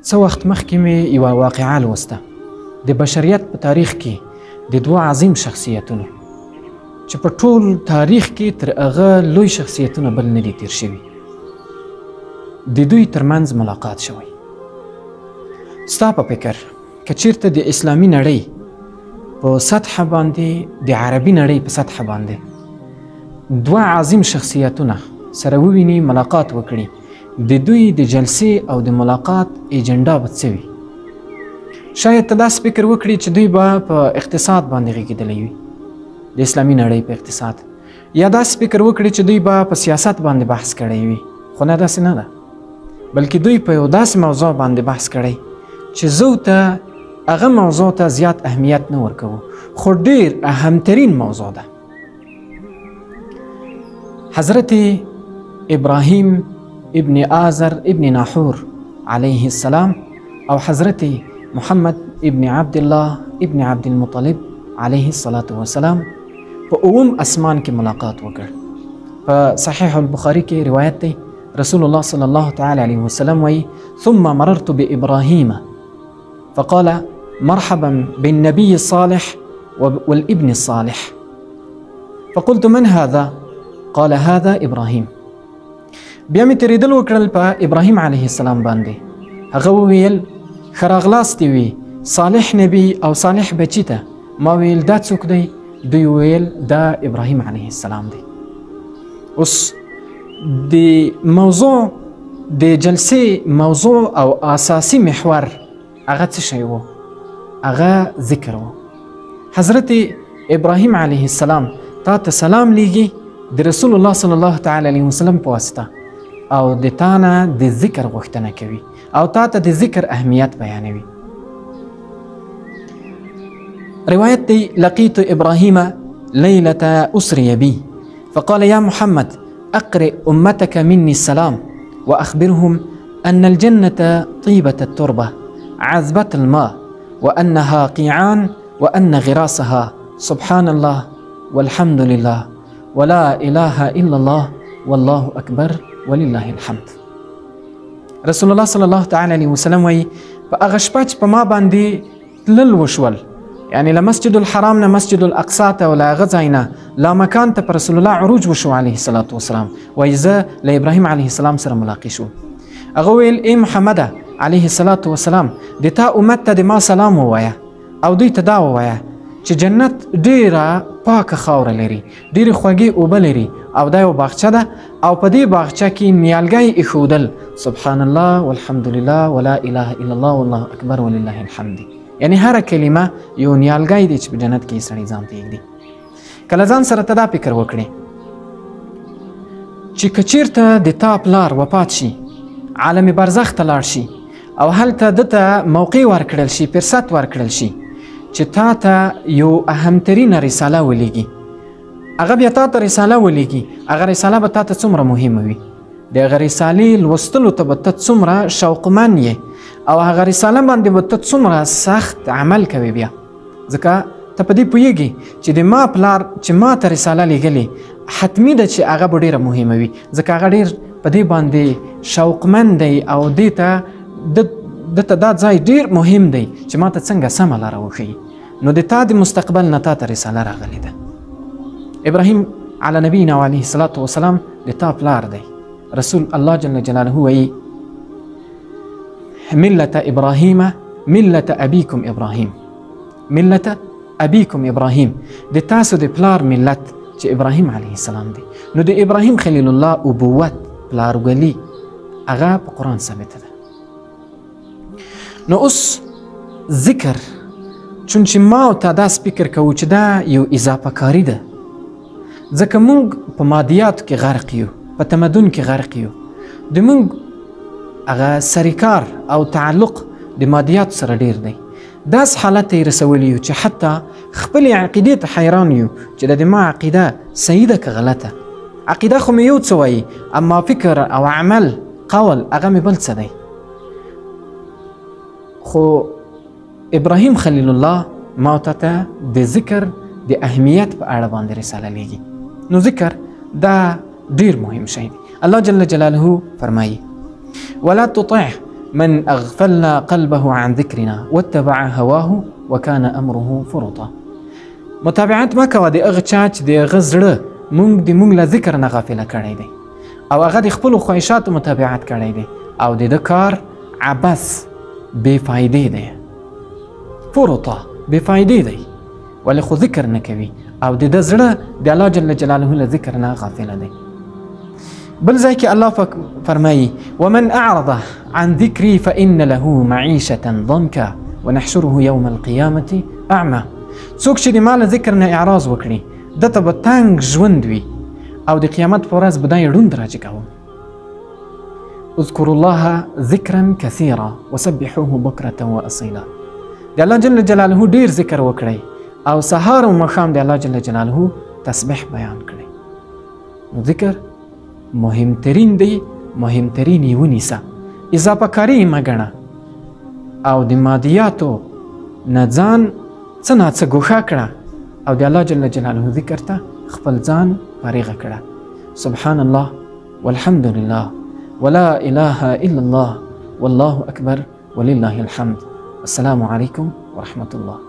څه وخت مخکې مې یوه واقعه لوسته د بشریت په تاریخ کې د دوه عظیم شخصیتونو چې په ټول تاریخ کې تر هغه لوی شخصیتونه بل نه دي تیر شوي، د دوی ترمنځ ملاقات شوی. ستا په فکر که چیرته د اسلامي نړۍ په سطحه باندې د عربي نړۍ په سطحه باندې دوه عظیم شخصیتونه سره وویني، ملاقات وکړي، د دوی د جلسې او د ملاقات ایجنډا به څه وي؟ شاید ته داسې فکر وکړي چې دوی به په اقتصاد باندې غږېدلی وي، د اسلامي نړۍ په اقتصاد، یا داسې فکر وکړي چې دوی به په سیاست باندې بحث کړی وي، خو نه، داسې نه ده، بلکې دوی په یو داسې موضوع باندې بحث کړی چې زه ته هغه موضوع ته زیات اهمیت نه ورکوو، خو ډېر اهمترین موضوع ده. حضرت ابراهیم ابن آزر ابن ناحور علیه السلام او حضرت محمد ابن عبد الله ابن عبد المطلب علیه السلام په اوم اسمان کې ملاقات وکړ. په صحیح البخاري کې روایت دی، رسول الله صلی الله تعالی علیه وسلم وی ثم مررت بإبراهیم فقال مرحبا بالنبي الصالح والابن الصالح فقلت من هذا؟ قال هذا ابراهیم. بیا مې تېرېدل وکړل په ابراهیم علیه السلام باندې، هغه وویل ښه راغلاست دې وي صالح نبی او صالح بچي ته. ما ویل دا څوک دی؟ دوی ویل دا ابراهیم علیه السلام دی. اوس د موضوع د جلسې موضوع او اساسي محور هغه څه شی و؟ هغه ذکر و. حضرت ابراهیم علیه السلام تا ته سلام لیږي د رسول الله صلی الله تعالی علیه وسلم په واسطه، او د تا نه د ذکر غوښتنه کوي او تا ته د ذکر اهمیت بیانوي. روایت دی لقیت ابراهیم لیلة اسری بی فقال یا محمد اقرئ امتك مني السلام واخبرهم ان الجنة طيبة التربة عذبة الماء وانها قيعان وان غراسها سبحان الله والحمد لله ولا اله الا الله والله اکبر ولله الحمد. رسول الله صلی الله تعالی علیه وسلم وی په هغه شپه چې په ما باندې تلل وشول، یعنی له مسجد الحرام نه مسجد الاقصی ته او له هغه ځای نه لامکان ته پر رسول الله عروج وشو علیه الصلاة والسلام، وایي زه له ابراهیم علیه السلام سره ملاقات شو. هغه ویل ای محمده علیه الصلاة والسلام د تا امت ته د ما سلام ووایه او دوی ته دا ووایه چې جنت ډیره پاکه خاوره لري، ډیرې خوږې اوبه لري او دا یو باغچه ده او په دې باغچه کې نیالګی ایښودل سبحان الله والحمد لله ولا اله الا الله والله اکبر ولله الحمد، یعنی هر کلمه یو نیالګی دی چې په جنت کې سړی ځان ته ایږدي. کله ځان سره ته دا فکر وکړې چې که چیرته د تا پلار وفات شي، عالم برزخ ته لاړ شي او هلته ده ته موقع ورکړل شي، فرصت ورکړل شي چې تا ته یو اهمترینه رساله ولیږي، هغه بیا تا ته رساله ولیږي، هغه رساله به تا ته څومره مهمه وي، د هغه رسالې لوستلو ته به ته څومره شوقمن یې او هغه رساله باندې به ته څومره سخت عمل کوي. بیا ځکه ته په دې پوهیږي چې د ما پلار چې ما ته رساله لیږلې حتمي ده چې هغه به ډېره مهمه وي، ځکه هغه ډېر په دې باندې شوقمن دی او دې ته دته دا ځای ډېر مهم دی چې ما ته څنګه سمه لاره وښیي. نو د تا د مستقبل نه تا ته رساله راغلې ده. ابراهیم علی نبینا و علیه الصلاة والسلام د تا پلار دی. رسول الله جل جلاله وایي ملة ابراهیم ملة ابیکم ابراهیم، ملة ابیکم ابراهیم، د تاسو د پلار ملت چې ابراهیم علیه السلام دی. نو د ابراهیم خلیل الله ابوت پلارګلي هغه په قرآن ثابته ده. نو اوس ذکر چون چې ما او تا داس فکر کوو چې دا یو اضافه کاری ده، ځکه موږ په مادیاتو کې غرق یو، په تمدن کې غرق یو، د موږ هغه سریکار او تعلق د مادیاتو سره ډیر دی. داس حالت یې رسولی یو چې حتی خپلې عقیدې ته حیران یو چې د ما عقیده صحیح ده که غلطه. عقیده خو مې یو څه وایي، اما فکر او عمل قول هغه مې بل څه دی. خو ابراهیم خلیل الله ما ته د ذکر د اهمیت په اړه باندې رساله لیږي. نو ذکر دا ډیر مهم شی دی. الله جل جلاله فرمایي ولا تطع من اغفلنا قلبه عن ذکرنا واتبع هواه وكان امره فرطا. متابعت ما کوه د هغه چا چې د هغه زړه مونږ له ذکر نه غافله کړی دی او هغه د خپلو خواهشاتو متابعت کړی دی او د ده کار عبث بې فایدې دی. فرطا بې فایدې دی ولې خو ذکر نه کوي او د ده زړه د الله جل جلاله له ذکر نه غافله دی. بل ځای کې الله فرمایي ومن اعرض عن ذکري فإن له معیشة ضنکا ونحشره یوم القیامة اعمى. څوک چې د ما له ذکر نه اعراض وکړي ده ته به تنګ ژوند وي او د قیامت په ورځ به دا یې ړوند راجګوم. اذکروا الله ذکرا کثیرا وسبحوه بکرة واصیلا. د الله جل جلاله ډیر ذکر وکړئ او سهار او ماښام د الله جل جلاله تسبیح بیان کړئ. نو ذکر مهمترین دی، مهمترین یې ونیسه، اضافه کاري یې مه ګڼه او د مادیاتو نه ځان څه ناڅه ګوښه کړه او د الله جل جلاله ذکر ته خپل ځان فارغه کړه. سبحان الله والحمد لله ولا اله الا الله والله اکبر ولله الحمد. السلام علیکم ورحمة الله.